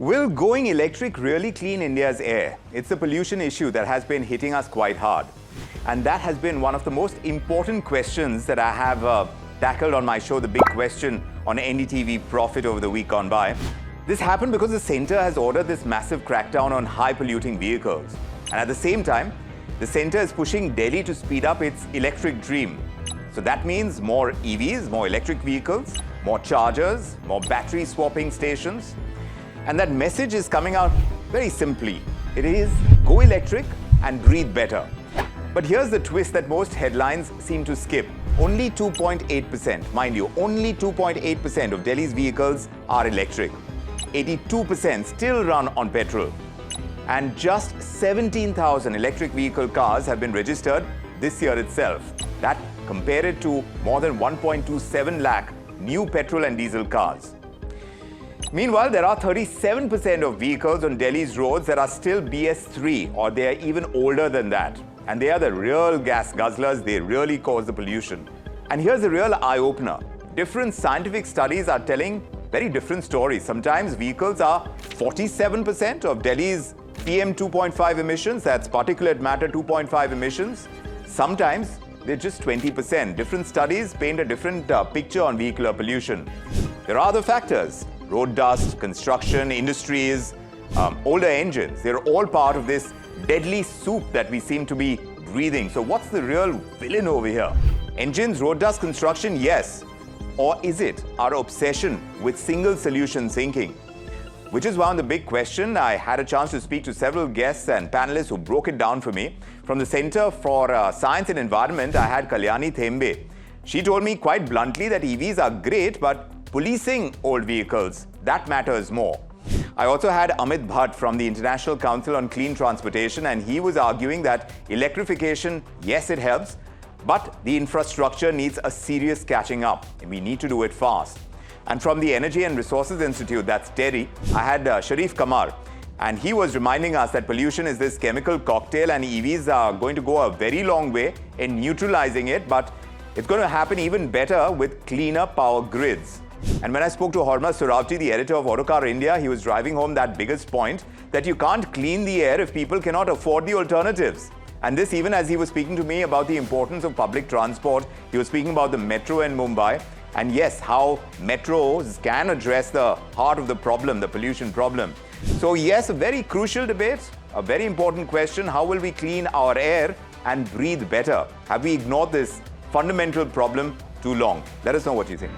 Will going electric really clean India's air? It's the pollution issue that has been hitting us quite hard. And that has been one of the most important questions that I have tackled on my show, The Big Question, on NDTV Profit over the week gone by. This happened because the centre has ordered this massive crackdown on high-polluting vehicles. And at the same time, the centre is pushing Delhi to speed up its electric dream. So that means more EVs, more electric vehicles, more chargers, more battery swapping stations. And that message is coming out very simply. It is go electric and breathe better. But here's the twist that most headlines seem to skip. Only 2.8%, mind you, only 2.8% of Delhi's vehicles are electric. 82% still run on petrol. And just 17,000 electric vehicle cars have been registered this year itself. That compared to more than 1.27 lakh new petrol and diesel cars. Meanwhile, there are 37% of vehicles on Delhi's roads that are still BS3, or they are even older than that. And they are the real gas guzzlers. They really cause the pollution. And here's the real eye-opener. Different scientific studies are telling very different stories. Sometimes vehicles are 47% of Delhi's PM 2.5 emissions, that's particulate matter 2.5 emissions. Sometimes they're just 20%. Different studies paint a different picture on vehicular pollution. There are other factors. Road dust, construction, industries, older engines. They're all part of this deadly soup that we seem to be breathing. So what's the real villain over here? Engines, road dust, construction, yes. Or is it our obsession with single solution thinking? Which is one of the big questions. I had a chance to speak to several guests and panelists who broke it down for me. From the Center for Science and Environment, I had Kalyani Thembe. She told me quite bluntly that EVs are great, but policing old vehicles, that matters more. I also had Amit Bhatt from the International Council on Clean Transportation, and he was arguing that electrification, yes, it helps, but the infrastructure needs a serious catching up, and we need to do it fast. And from the Energy and Resources Institute, that's TERI, I had Sharif Kamar, and he was reminding us that pollution is this chemical cocktail, and EVs are going to go a very long way in neutralizing it, but it's going to happen even better with cleaner power grids. And when I spoke to Hormaz Suravji, the editor of Autocar India, he was driving home that biggest point, that you can't clean the air if people cannot afford the alternatives. And this even as he was speaking to me about the importance of public transport, he was speaking about the metro in Mumbai. And yes, how metros can address the heart of the problem, the pollution problem. So yes, a very crucial debate, a very important question. How will we clean our air and breathe better? Have we ignored this fundamental problem too long? Let us know what you think.